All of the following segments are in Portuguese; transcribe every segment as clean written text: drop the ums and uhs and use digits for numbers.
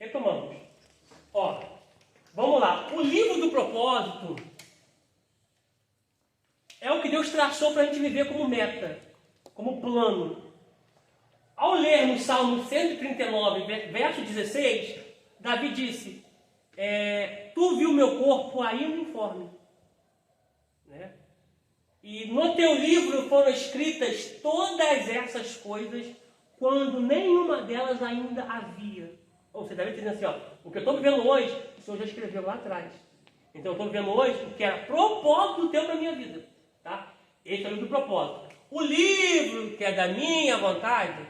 Retomamos. Ó, vamos lá. O livro do propósito é o que Deus traçou para a gente viver como meta, como plano. Ao lermos Salmo 139, verso 16, Davi disse, tu viu meu corpo ainda informe. Né? E no teu livro foram escritas todas essas coisas, quando nenhuma delas ainda havia. Ou seja, Davi dizendo assim, ó, o que eu estou vivendo hoje, o Senhor já escreveu lá atrás. Então eu estou vivendo hoje o que era propósito teu para a minha vida. Tá? Esse é o livro do propósito. O livro que é da minha vontade,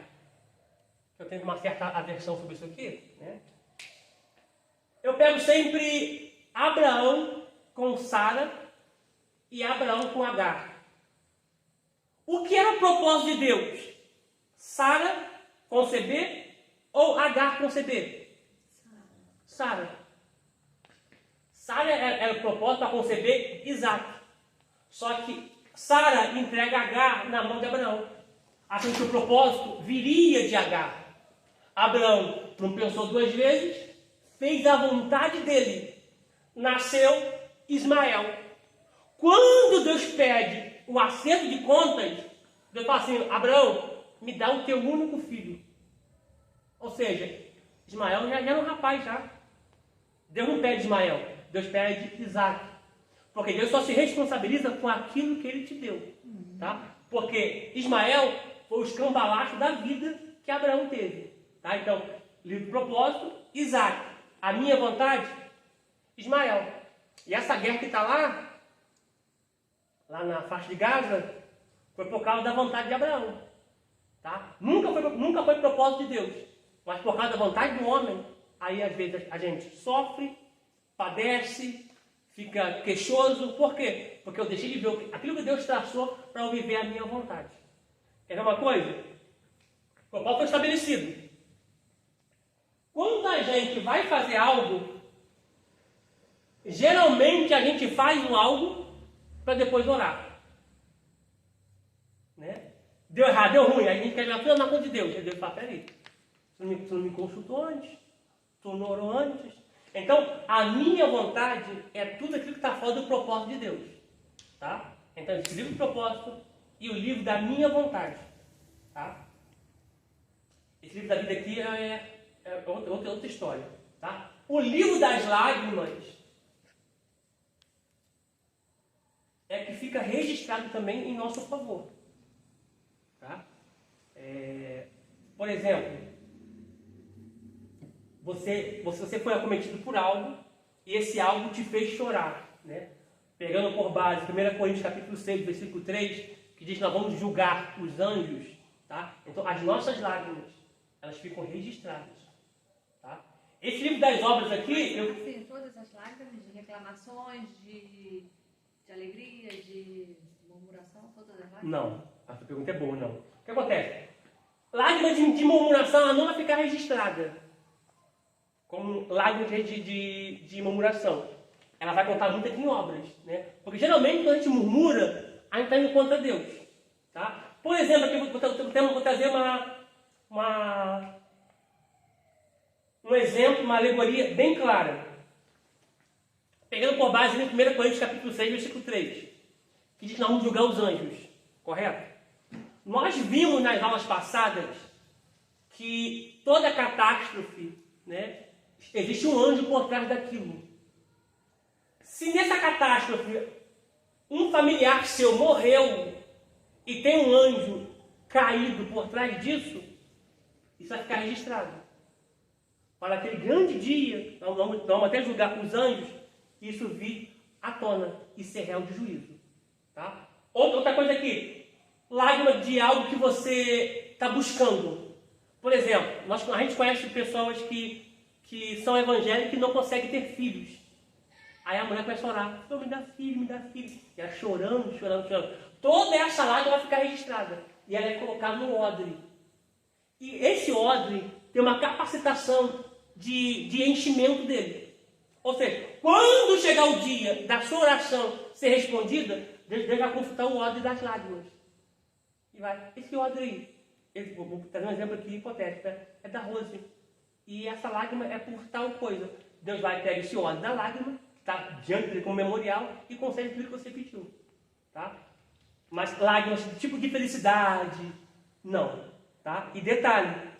eu tenho uma certa aversão sobre isso aqui, né? Eu pego sempre Abraão com Sara e Abraão com Agar. O que era o propósito de Deus? Sara conceber ou Agar conceber? Sara. Sara era o propósito para conceber Isaac. Só que Sara entrega Agar na mão de Abraão. Achando que o propósito viria de Agar. Abraão não pensou duas vezes, fez a vontade dele. Nasceu Ismael. Quando Deus pede o acerto de contas, Deus fala assim, Abraão, me dá o teu único filho. Ou seja, Ismael já era um rapaz já. Deus não pede Ismael, Deus pede Isaac. Porque Deus só se responsabiliza com aquilo que ele te deu. Tá? Porque Ismael foi o escambalacho da vida que Abraão teve. Tá? Então, livro do propósito, Isaac. A minha vontade, Ismael. E essa guerra que está lá na faixa de Gaza, foi por causa da vontade de Abraão. Tá? Nunca foi propósito de Deus. Mas por causa da vontade do homem, aí às vezes a gente sofre, padece, fica queixoso. Por quê? Porque eu deixei de ver aquilo que Deus traçou para eu viver a minha vontade. Quer ver uma coisa? O propósito foi estabelecido. Quando a gente vai fazer algo, geralmente a gente faz um algo para depois orar. Né? Deu errado, deu ruim, aí a gente quer ver na conta de Deus. Aí Deus fala, peraí, você não me consultou antes, tu não orou antes. Então, a minha vontade é tudo aquilo que está fora do propósito de Deus. Tá? Então, esse livro do propósito e o livro da minha vontade. Tá? Esse livro da vida aqui é outra história. Tá? O livro das lágrimas é que fica registrado também em nosso favor. Tá? Por exemplo, você foi acometido por algo e esse algo te fez chorar. Né? Pegando por base 1 Coríntios capítulo 6, versículo 3, que diz que nós vamos julgar os anjos. Tá? Então, as nossas lágrimas, elas ficam registradas. Tá? Esse livro das obras aqui... Sim, todas as lágrimas de reclamações, de alegria, de murmuração, todas as lágrimas? Não, a sua pergunta é boa, não. O que acontece? Lágrimas de murmuração, ela não vai ficar registrada como lágrimas de murmuração. Ela vai contar muito aqui em obras. Né? Porque geralmente quando a gente murmura, a gente está indo contra Deus. Tá? Por exemplo, aqui vou trazer um exemplo, uma alegoria bem clara. Pegando por base em 1 Coríntios capítulo 6, versículo 3, que diz que nós vamos julgar os anjos. Correto? Nós vimos nas aulas passadas que toda catástrofe, né, existe um anjo por trás daquilo. Se nessa catástrofe um familiar seu morreu e tem um anjo caído por trás disso, isso vai ficar registrado. Para aquele grande dia, nós vamos até julgar os anjos, isso vir à tona e ser réu de juízo. Tá? Outra coisa aqui, lágrima de algo que você está buscando. Por exemplo, a gente conhece pessoas que são evangélicas e não conseguem ter filhos. Aí a mulher começa a orar, Senhor, me dá filho, me dá filho. E ela chorando. Toda essa lágrima vai ficar registrada. E ela é colocada no odre. E esse odre tem uma capacitação de enchimento dele. Ou seja, quando chegar o dia da sua oração ser respondida, Deus vai consultar o odre das lágrimas. E vai, esse odre aí, vou trazer um exemplo aqui hipotético, é da Rose. e essa lágrima é por tal coisa. Deus vai pegar esse óleo da lágrima, que está diante dele como memorial, e concede tudo que você pediu. Tá? Mas lágrimas, tipo de felicidade, não. Tá? E detalhe,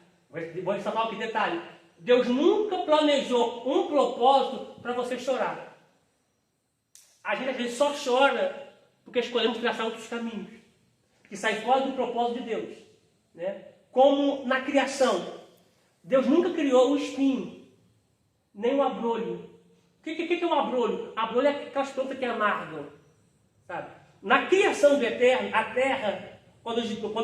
vou ressaltar aqui detalhe. Deus nunca planejou um propósito para você chorar. A gente às vezes só chora porque escolhemos traçar outros caminhos, que saem fora do propósito de Deus. Né? Como na criação. Deus nunca criou o espinho, nem o abrolho. O que é um abrolho? Abrolho é aquelas plantas que amargam. Sabe? Na criação do Eterno, a terra, quando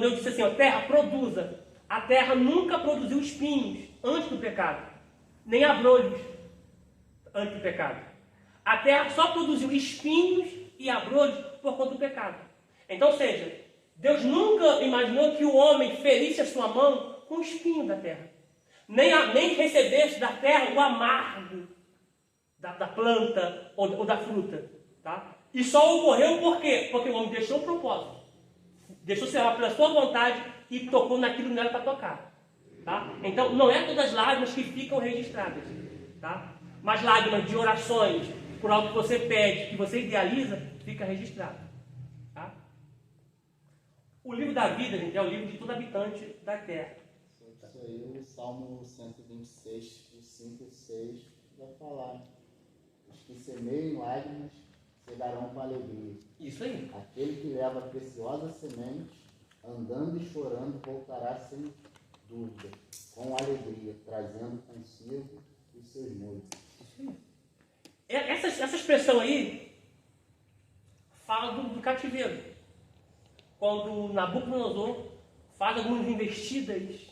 eu disse assim, a terra produza, a terra nunca produziu espinhos antes do pecado, nem abrolhos antes do pecado. A terra só produziu espinhos e abrolhos por conta do pecado. Então, ou seja, Deus nunca imaginou que o homem ferisse a sua mão com o espinho da terra. Nem recebesse da terra o amargo da planta ou da fruta. Tá? E só ocorreu por quê? Porque o homem deixou o propósito. Deixou se levar pela sua vontade e tocou naquilo que não era para tocar. Tá? Então, não é todas as lágrimas que ficam registradas. Tá? Mas lágrimas de orações, por algo que você pede, que você idealiza, fica registrado. Tá? O livro da vida, gente, é o livro de todo habitante da terra. Isso aí, o Salmo 126, 5 e 6, vai falar. Os que semeiam lágrimas cegarão com alegria. Isso aí. Aquele que leva a preciosa semente, andando e chorando, voltará sem dúvida, com alegria, trazendo consigo os seus molhos. Isso aí. Essa expressão aí fala do cativeiro. Quando Nabucodonosor faz algumas investidas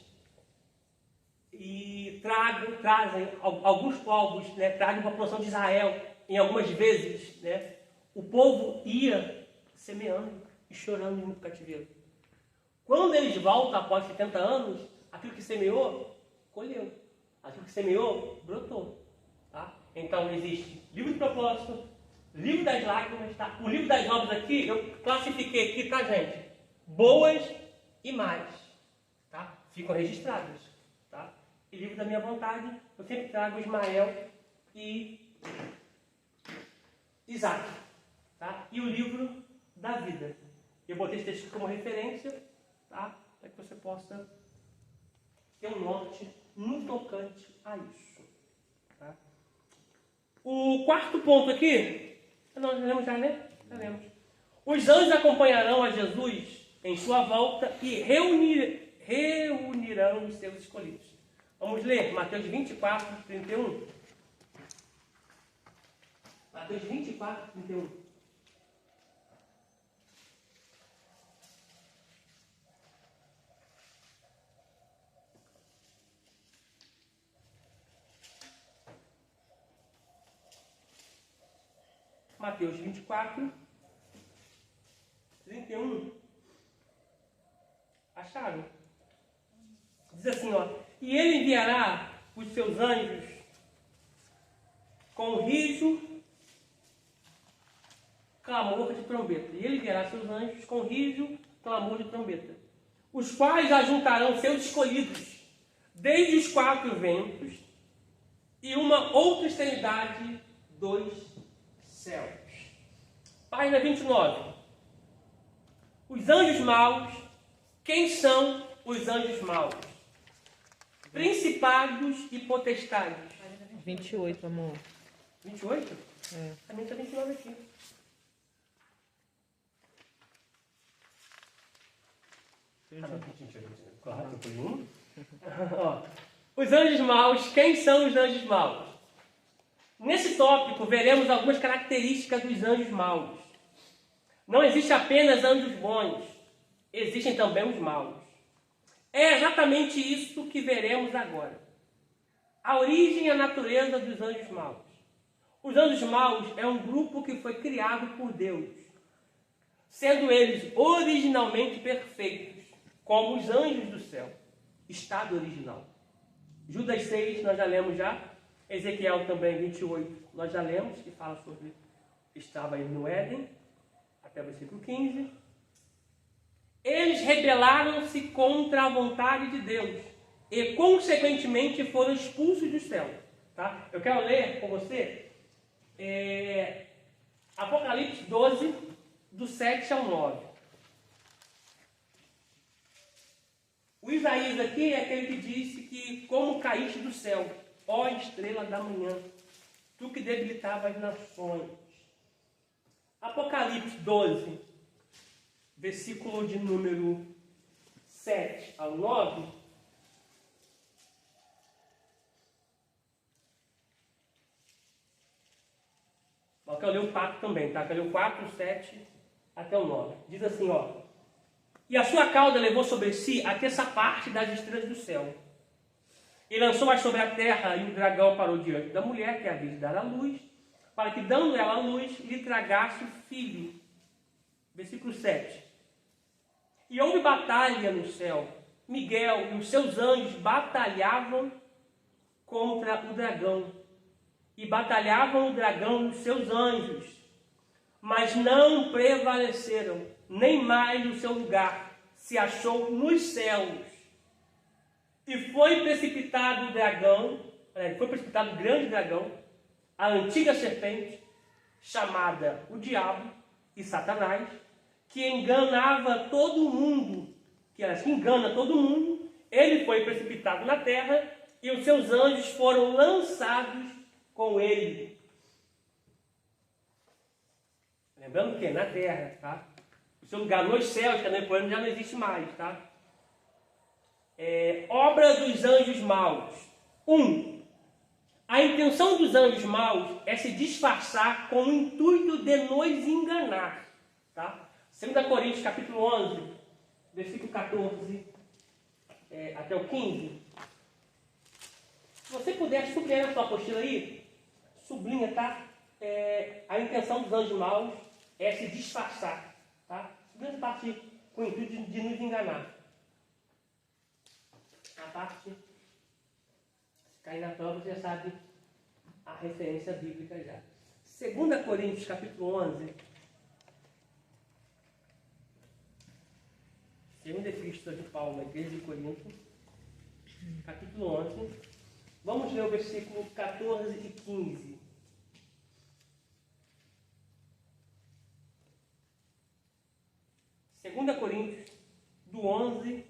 e trazem alguns povos, né, trazem uma porção de Israel em algumas vezes, né, o povo ia semeando e chorando no cativeiro. Quando eles voltam após 70 anos, aquilo que semeou, colheu. Aquilo que semeou, brotou. Tá? Então existe livro de propósito, livro das lágrimas, tá? O livro das obras aqui, eu classifiquei aqui, tá, gente? Boas e más. Tá? Ficam registradas. Tá? E livro da minha vontade, eu sempre trago Ismael e Isaac. Tá? E o livro da vida. Eu botei esse texto como referência, tá? Para que você possa ter um norte no tocante a isso. Tá? O quarto ponto aqui, nós lemos já, né? Já lemos. Os anjos acompanharão a Jesus em sua volta e reunirão os seus escolhidos. Vamos ler Mateus 24, 31. Mateus 24, 31. Mateus 24, 31. Acharam? Diz assim, ó. E ele enviará os seus anjos com rijo, clamor de trombeta. E ele enviará seus anjos com rijo, clamor de trombeta. Os quais ajuntarão seus escolhidos, desde os quatro ventos, e uma outra extremidade dos céus. Página 29. Os anjos maus. Quem são os anjos maus? Principados e potestades. 28, amor. 28? É. Também está 29 aqui. Claro, foi um. Os anjos maus. Quem são os anjos maus? Nesse tópico, veremos algumas características dos anjos maus. Não existe apenas anjos bons, existem também os maus. É exatamente isso que veremos agora. A origem e a natureza dos anjos maus. Os anjos maus é um grupo que foi criado por Deus, sendo eles originalmente perfeitos, como os anjos do céu. Estado original. Judas 6, nós já lemos já. Ezequiel também 28, nós já lemos, que fala sobre estava aí no Éden, até o versículo 15. Eles rebelaram-se contra a vontade de Deus e consequentemente foram expulsos do céu. Tá? Eu quero ler com você Apocalipse 12, do 7 ao 9. O Isaías aqui é aquele que disse que como caíste do céu, ó estrela da manhã, tu que debilitava as nações. Apocalipse 12, versículo de número 7 ao 9. Eu quero ler o 4 também, tá? Eu quero ler o 4, o 7 até o 9. Diz assim, ó. E a sua cauda levou sobre si a terça parte das estrelas do céu. E lançou-as sobre a terra, e o dragão parou diante da mulher, que havia de dar à luz, para que, dando ela à luz, lhe tragasse o filho. Versículo 7. E houve batalha no céu. Miguel e os seus anjos batalhavam contra o dragão. E batalhavam o dragão e os seus anjos. Mas não prevaleceram, nem mais o seu lugar se achou nos céus. E foi precipitado o dragão, foi precipitado o grande dragão, a antiga serpente, chamada o diabo e Satanás, que enganava todo mundo, que engana todo mundo. Ele foi precipitado na terra e os seus anjos foram lançados com ele. Lembrando que na terra, tá? O seu lugar nos céus, que depois já não existe mais, tá? Obra dos anjos maus. 1. A intenção dos anjos maus é se disfarçar com o intuito de nos enganar. Tá? 2 Coríntios capítulo 11, versículo 14 até o 15. Se você puder sublinhar na sua apostila aí, sublinha, tá? A intenção dos anjos maus é se disfarçar. Tá? Sublinha essa parte com o intuito de nos enganar. A parte, se cair na prova, você já sabe a referência bíblica já. 2 Coríntios capítulo 11. Segunda epístola de Paulo, na igreja de Corinto, capítulo 11. Vamos ler o versículo 14 e 15. Segunda Coríntios, do 11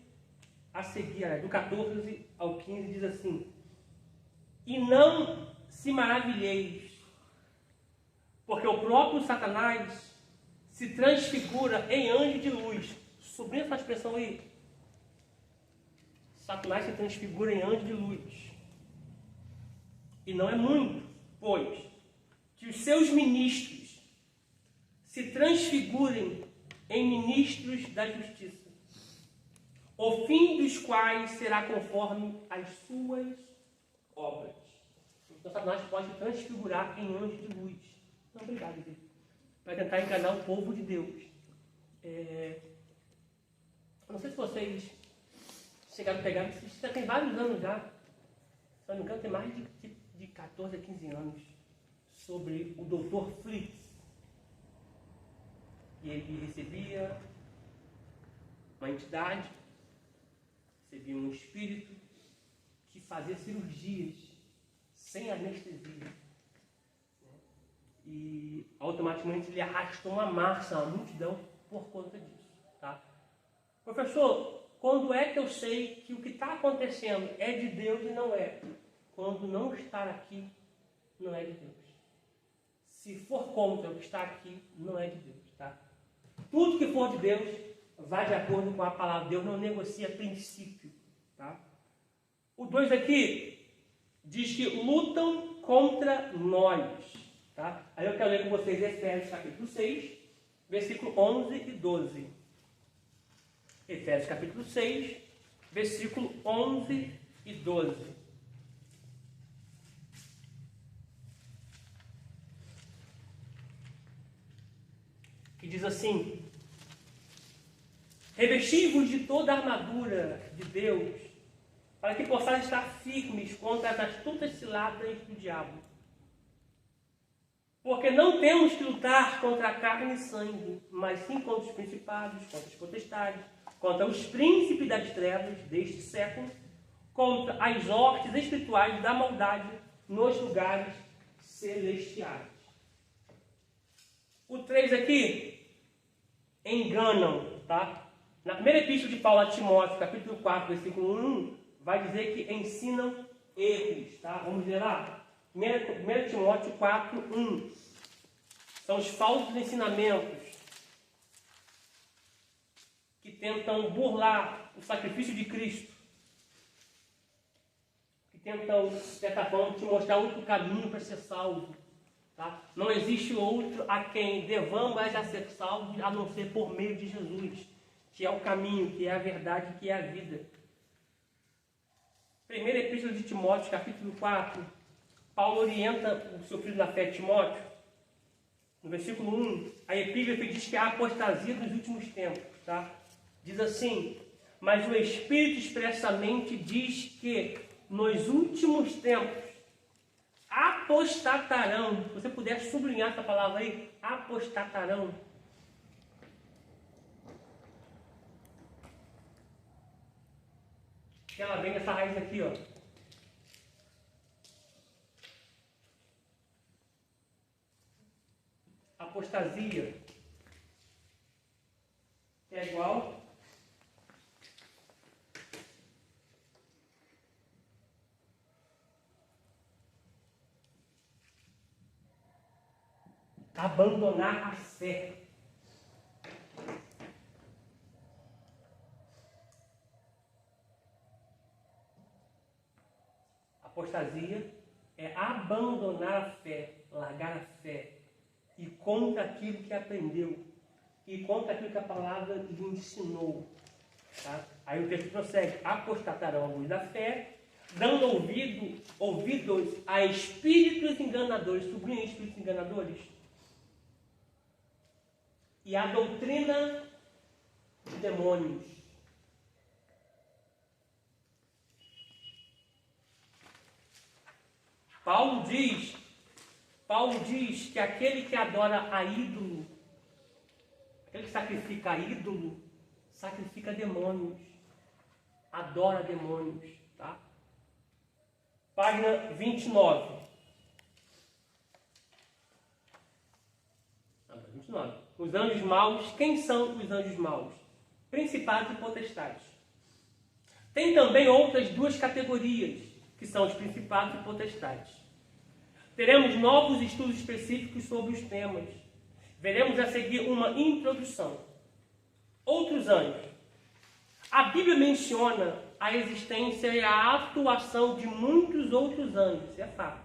a seguir, do 14 ao 15, diz assim: E não se maravilheis, porque o próprio Satanás se transfigura em anjo de luz. Subindo essa expressão aí. Satanás se transfigura em anjo de luz. E não é muito, pois que os seus ministros se transfigurem em ministros da justiça, o fim dos quais será conforme as suas obras. Então Satanás pode se transfigurar em anjo de luz. Não, obrigado, Deus. Para tentar enganar o povo de Deus. Eu não sei se vocês chegaram a pegar, isso já tem vários anos já. Se não me engano, tem mais de 14 a 15 anos. Sobre o Dr. Fritz. E ele recebia uma entidade, recebia um espírito que fazia cirurgias sem anestesia. E automaticamente ele arrastou uma massa, uma multidão, por conta disso. Tá? Professor, quando é que eu sei que o que está acontecendo é de Deus e não é? Quando não estar aqui, não é de Deus. Se for contra o que está aqui, não é de Deus. Tá? Tudo que for de Deus vai de acordo com a palavra de Deus, não negocia princípio. Tá? O 2 aqui diz que lutam contra nós. Tá? Aí eu quero ler com vocês Efésios capítulo 6, versículo 11 e 12. Efésios capítulo 6, versículo 11 e 12. Que diz assim: revesti-vos de toda a armadura de Deus, para que possais estar firmes contra as astutas ciladas do diabo. Porque não temos que lutar contra a carne e sangue, mas sim contra os principados, contra as potestades, contra os príncipes das trevas deste século, contra as hortes espirituais da maldade nos lugares celestiais. O 3 aqui, enganam, tá? Na primeira epístola de Paulo a Timóteo, capítulo 4, versículo 1, vai dizer que ensinam erros, tá? Vamos ler lá. 1 Timóteo 4, 1. São os falsos ensinamentos que tentam burlar o sacrifício de Cristo, que tentam, de certa forma, te mostrar outro caminho para ser salvo. Tá? Não existe outro a quem devamos a ser salvos a não ser por meio de Jesus, que é o caminho, que é a verdade, que é a vida. Primeira epístola de Timóteo, capítulo 4, Paulo orienta o seu filho na fé, Timóteo. No versículo 1, a epígrafe diz que há apostasia dos últimos tempos. Tá? Diz assim: mas o Espírito expressamente diz que nos últimos tempos apostatarão. Se você puder sublinhar essa palavra aí, apostatarão. Ela vem dessa raiz aqui, ó. Apostasia é igual abandonar a fé. Apostasia é abandonar a fé, largar a fé, e contra aquilo que aprendeu, e contra aquilo que a palavra lhe ensinou. Tá? Aí o texto prossegue: apostatarão alguns da fé, dando ouvidos a espíritos enganadores. Sublinha espíritos enganadores. E a doutrina de demônios. Paulo diz que aquele que adora a ídolo, aquele que sacrifica a ídolo, sacrifica demônios, adora demônios, tá? Página 29. 29. Os anjos maus, quem são os anjos maus? Principados e potestades. Tem também outras duas categorias, que são os principados e potestades. Teremos novos estudos específicos sobre os temas. Veremos a seguir uma introdução. Outros anjos. A Bíblia menciona a existência e a atuação de muitos outros anjos, isso é fato.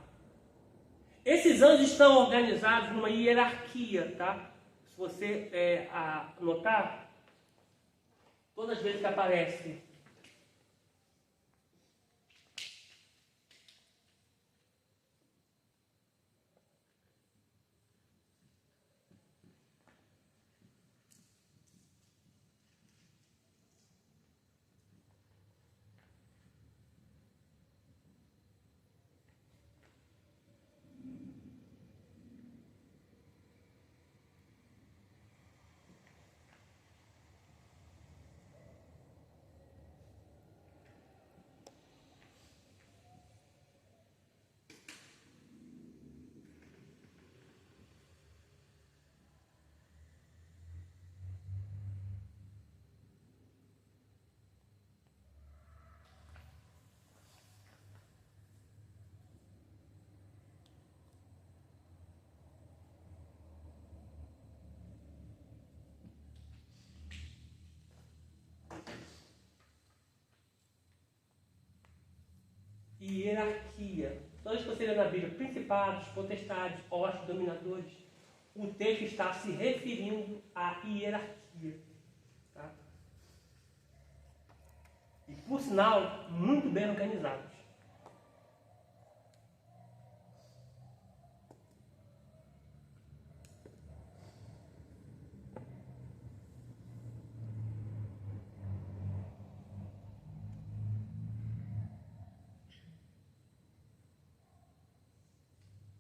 Esses anjos estão organizados numa hierarquia, tá? Se você notar, todas as vezes que aparece hierarquia. Todas que você lê na Bíblia, principados, potestades, hostes, dominadores, o texto está se referindo à hierarquia. Tá? E, por sinal, muito bem organizados.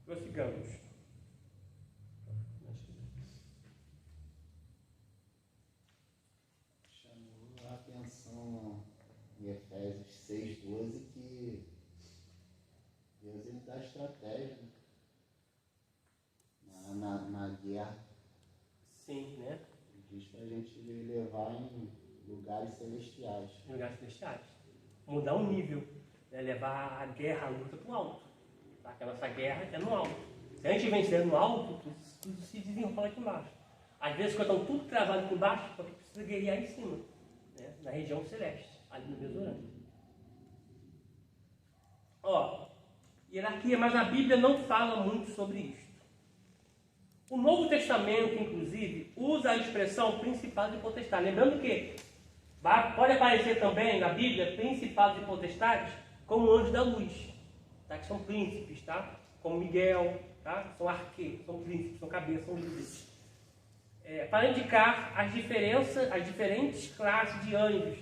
Prossigamos. Chamou a atenção em Efésios 6:12 da estratégia na guerra. Sim, né? Diz para a gente levar em lugares celestiais. Em lugares celestiais. Mudar o nível, né? Levar a guerra, a luta para o alto. Tá? Que a nossa guerra é no alto. Se a gente vencer no alto, tudo se desenrola aqui embaixo. Às vezes, quando estão tudo travado aqui embaixo, porque precisa guerrear em cima, né? Na região celeste, ali no Mesorama. Ó, hierarquia, mas a Bíblia não fala muito sobre isso. O Novo Testamento, inclusive, usa a expressão principados e potestades. Lembrando que pode aparecer também na Bíblia principados e potestades como anjos da luz, tá? Que são príncipes, tá? Como Miguel, tá? São arqueiros, são príncipes, são cabeças, são líderes. Para indicar as diferentes classes de anjos,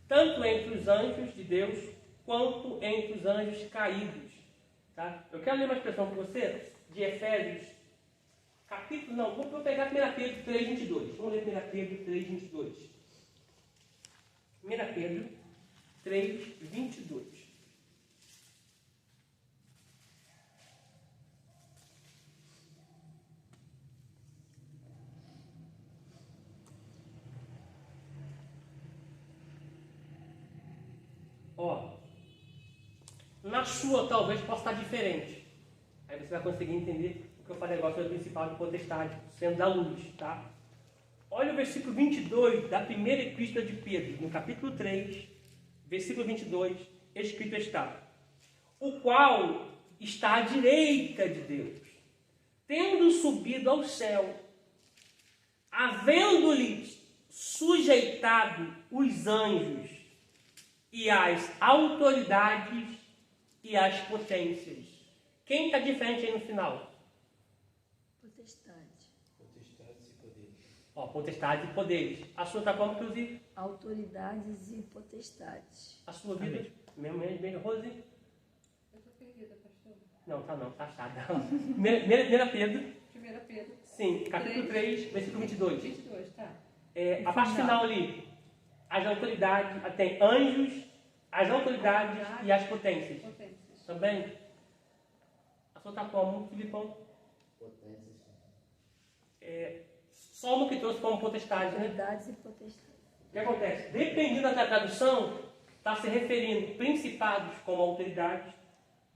tanto entre os anjos de Deus quanto entre os anjos caídos. Tá? Eu quero ler uma expressão para você de Efésios. Vou pegar 1 Pedro 3,22. Vamos ler 1 Pedro 3,22. 1 Pedro 3,22. Ó, na sua talvez possa estar diferente. Aí você vai conseguir entender o que eu falei agora sobre o principal de potestade, sendo da luz, tá? Olha o versículo 22 da primeira epístola de Pedro, no capítulo 3, versículo 22, escrito está: o qual está à direita de Deus, tendo subido ao céu, havendo-lhe sujeitado os anjos e as autoridades e as potências. Quem está diferente aí no final? Potestade. Potestades e poderes. Ó, potestades e poderes. A sua está como, inclusive? Autoridades e potestades. A sua vida? Mesmo, Rose? Eu estou perdida, pastor. Não, tá achada. 1 Pedro. 1 Pedro. Sim, capítulo 3, versículo 22. 22, tá. A parte final ali. As autoridades, tem anjos, as autoridades e as potências. Potências. Também? A sua está como, Filipão? Potências. Só uma que trouxe como potestade, né? Autoridades e potestades. O que acontece? Dependendo da tradução, está se referindo principados como autoridades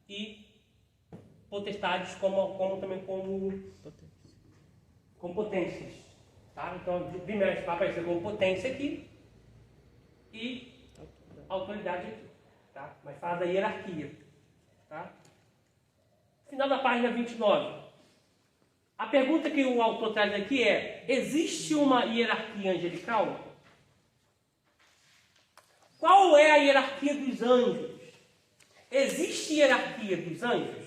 e potestades como potências. Tá? Então, primeiro vai aparecer como potência aqui e autoridade aqui. Tá? Mas fala da hierarquia. Tá? Final da página 29. A pergunta que o autor traz aqui é: existe uma hierarquia angelical? Qual é a hierarquia dos anjos? Existe hierarquia dos anjos?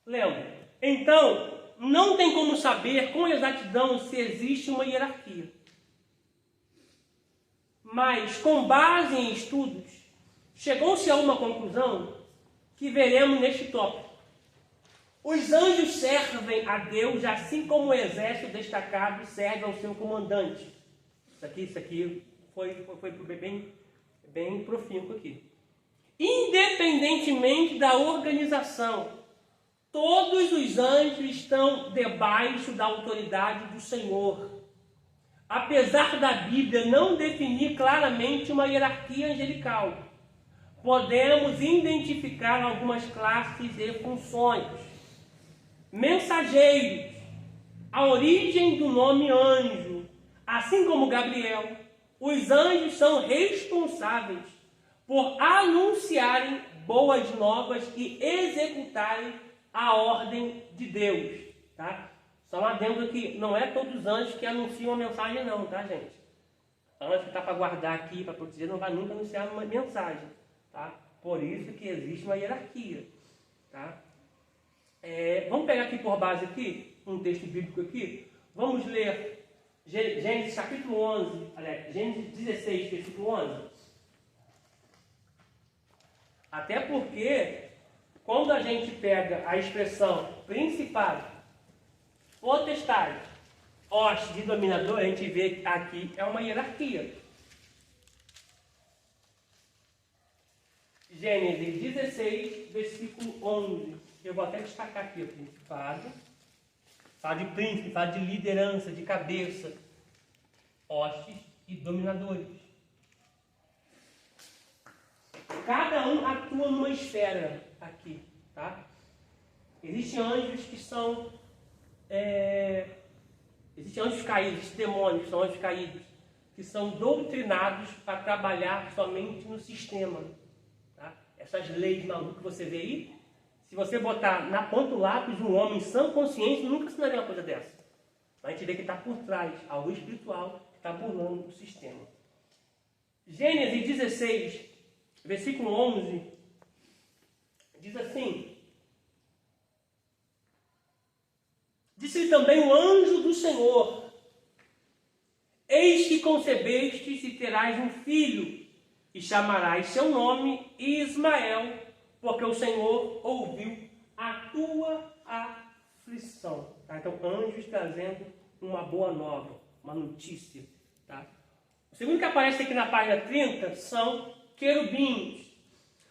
Lembra? Então, não tem como saber com exatidão se existe uma hierarquia. Mas, com base em estudos, chegou-se a uma conclusão que veremos neste tópico. Os anjos servem a Deus assim como o exército destacado serve ao seu comandante. Isso aqui foi bem profícuo aqui. Independentemente da organização, todos os anjos estão debaixo da autoridade do Senhor. Apesar da Bíblia não definir claramente uma hierarquia angelical, podemos identificar algumas classes e funções. Mensageiros, a origem do nome anjo, assim como Gabriel, os anjos são responsáveis por anunciarem boas novas e executarem a ordem de Deus. Tá? Só um adendo aqui, não é todos os anjos que anunciam a mensagem não, tá, gente? Anjo que está para guardar aqui, para proteger, não vai nunca anunciar uma mensagem. Tá? Por isso que existe uma hierarquia. Tá? Vamos pegar aqui por base aqui, um texto bíblico aqui. Vamos ler Gênesis capítulo 11, Gênesis 16, versículo 11. Até porque, quando a gente pega a expressão principado, potestade, hoste de dominador, a gente vê que aqui é uma hierarquia. Gênesis 16, versículo 11. Eu vou até destacar aqui o principado. Fala de príncipe, fala de liderança, de cabeça, hostes e dominadores. Cada um atua numa esfera aqui, tá? Existem anjos que são... existem anjos caídos, existem demônios que são anjos caídos, que são doutrinados para trabalhar somente no sistema. Tá? Essas leis malucas que você vê aí, se você botar na ponta do lápis um homem sã consciência, nunca ensinaria uma coisa dessa. A gente vê que está por trás, algo espiritual que está burlando o sistema. Gênesis 16, versículo 11, diz assim: disse-lhe também o anjo do Senhor: eis que concebestes e terás um filho, e chamarás seu nome Ismael, porque o Senhor ouviu a tua aflição. Tá? Então, anjos trazendo uma boa nova, uma notícia. Tá? O segundo que aparece aqui na página 30 são querubins.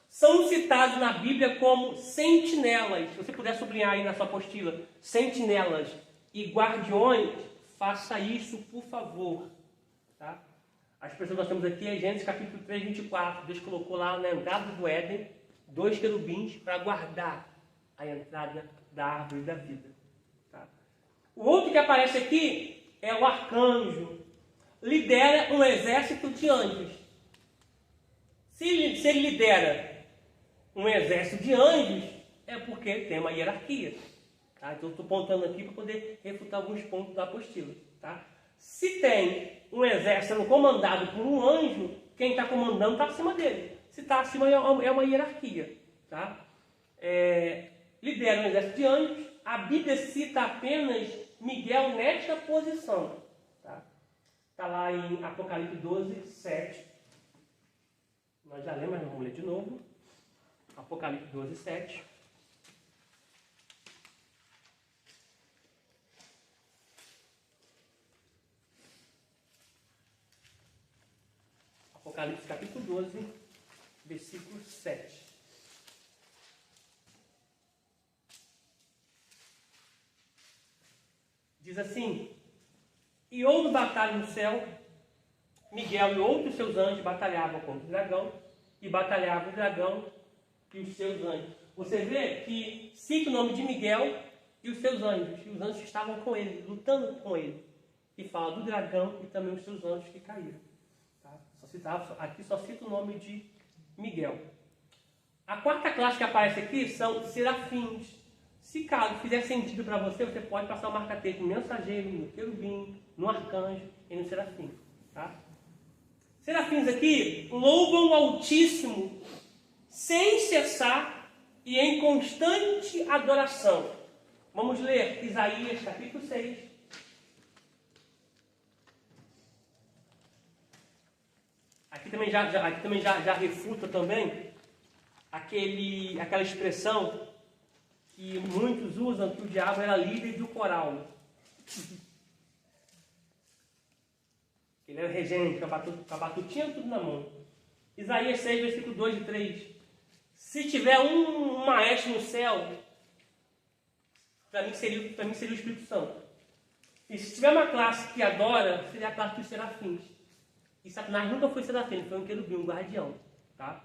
São citados na Bíblia como sentinelas. Se você puder sublinhar aí na sua apostila, sentinelas e guardiões, faça isso, por favor. Tá? A expressão que nós temos aqui é Gênesis capítulo 3, 24. Deus colocou lá na entrada do Éden 2 querubins para guardar a entrada da árvore da vida. Tá? O outro que aparece aqui é o arcanjo. Lidera um exército de anjos. Se ele lidera um exército de anjos, é porque tem uma hierarquia. Tá? Então, eu estou apontando aqui para poder refutar alguns pontos da apostila. Tá? Se tem um exército sendo comandado por um anjo, quem está comandando está acima dele. Se está acima, é uma hierarquia. Tá? Lidera um exército de anjos. A Bíblia cita apenas Miguel nesta posição. Está lá em Apocalipse 12, 7. Nós já lemos, mas vamos ler de novo. Apocalipse 12, 7. Apocalipse capítulo 12, versículo 7. Diz assim: e houve batalha no céu, Miguel e outros seus anjos batalhavam contra o dragão, e batalhava o dragão e os seus anjos. Você vê que cita o nome de Miguel e os seus anjos, e os anjos estavam com ele, lutando com ele. E fala do dragão e também os seus anjos que caíram. Tá? Aqui só cita o nome de Miguel. A quarta classe que aparece aqui são serafins. Se caso fizer sentido para você, você pode passar o marca-texto no mensageiro, no querubim, no arcanjo e no serafim. Tá? Serafins aqui louvam o Altíssimo sem cessar e em constante adoração. Vamos ler Isaías capítulo 6. Aqui também já refuta também aquela expressão que muitos usam, que o diabo era líder do coral. Ele era regente, com a batutinha tudo na mão. Isaías 6, versículo 2 e 3. Se tiver um maestro no céu, para mim seria o Espírito Santo. E se tiver uma classe que adora, seria a classe dos serafins. E Satanás nunca foi serafim, ele foi um querubim, um guardião. Tá?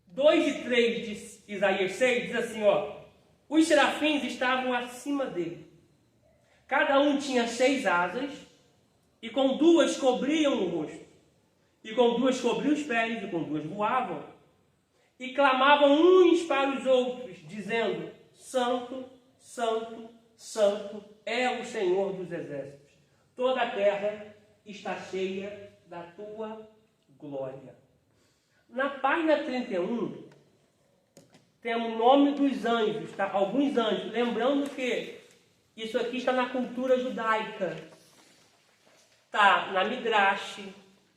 2 e 3 de Isaías 6 diz assim, ó: os serafins estavam acima dele. Cada um tinha 6 asas, e com 2 cobriam o rosto, e com 2 cobriam os pés, e com 2 voavam, e clamavam uns para os outros, dizendo: Santo, Santo, Santo é o Senhor dos exércitos. Toda a terra está cheia da tua glória. Na página 31, temos o nome dos anjos, tá? Alguns anjos. Lembrando que isso aqui está na cultura judaica. Está na Midrash,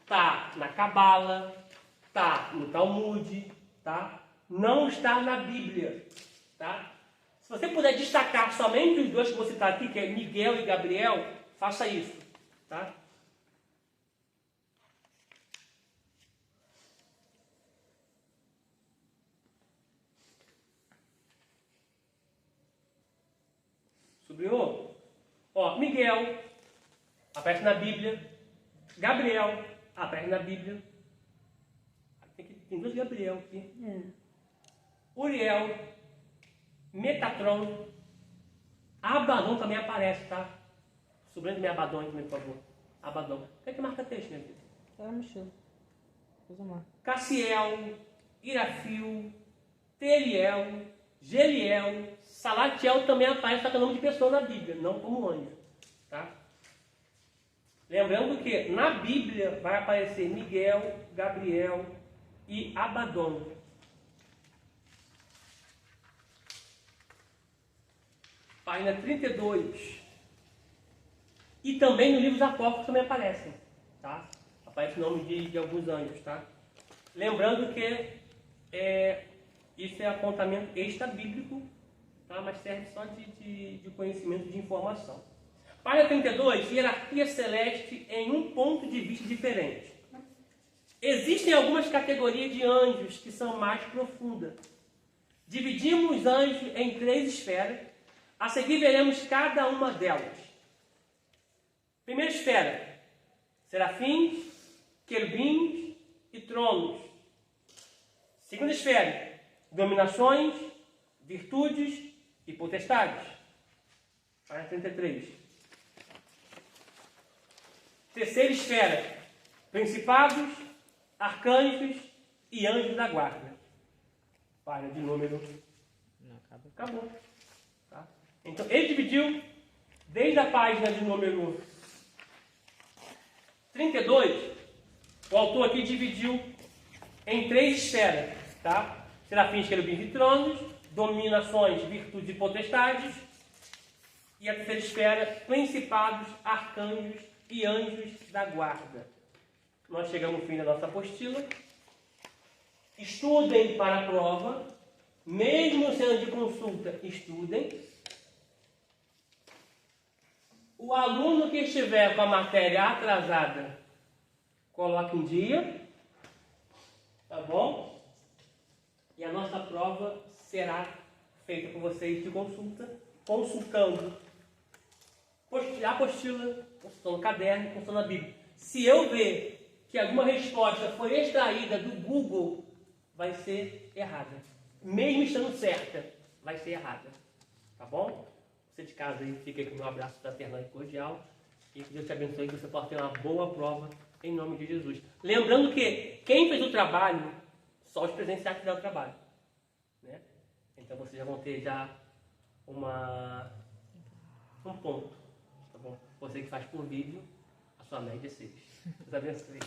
está na Cabala, está no Talmud, tá? Não está na Bíblia. Tá? Se você puder destacar somente os 2 que vou citar aqui, que é Miguel e Gabriel, faça isso. Tá? Subiu? Ó, Miguel, aparece na Bíblia. Gabriel, aparece na Bíblia. Tem dois Gabriel aqui. Uriel, Metatron, Abaddon também aparece, tá? Sobrenome de Abaddon também, por favor. Abaddon. O que é que marca texto, minha vida? Tá na mochila. Depois eu marco. Cassiel, Irafil, Teriel, Geliel, Salatiel também aparece, só que é nome de pessoa na Bíblia, não como anjo, tá? Lembrando que na Bíblia vai aparecer Miguel, Gabriel e Abaddon. Página 32. E também no livro dos Apócrifos também aparecem, tá? Aparece o nome de alguns anjos, tá? Lembrando que isso é apontamento extra-bíblico, tá? Mas serve só de conhecimento, de informação. Página 32, hierarquia celeste em um ponto de vista diferente. Existem algumas categorias de anjos que são mais profundas. Dividimos os anjos em 3 esferas. A seguir veremos cada uma delas. Primeira esfera, serafins, querubins e tronos. Segunda esfera, dominações, virtudes e potestades. Página 33. Terceira esfera, principados, arcanjos e anjos da guarda. Página de número... Não, acaba. Acabou. Tá? Então, ele dividiu, desde a página de número 32, o autor aqui dividiu em 3 esferas, tá? Serafins, querubins e tronos, dominações, virtudes e potestades, e a terceira esfera, principados, arcanjos e anjos da guarda. Nós chegamos ao fim da nossa apostila. Estudem para a prova, mesmo sendo de consulta, estudem. O aluno que estiver com a matéria atrasada, coloque em dia, tá bom? E a nossa prova será feita por vocês de consulta, consultando a apostila, consultando o caderno, consultando a Bíblia. Se eu ver que alguma resposta foi extraída do Google, vai ser errada. Mesmo estando certa, vai ser errada. Tá bom? Você de casa aí, fica aí com o meu abraço fraternal e cordial. E que Deus te abençoe e que você possa ter uma boa prova em nome de Jesus. Lembrando que quem fez o trabalho, só os presenciais fizeram o trabalho. Né? Então vocês já vão ter já um ponto. Tá bom? Você que faz por vídeo, a sua média é 6. Deus abençoe.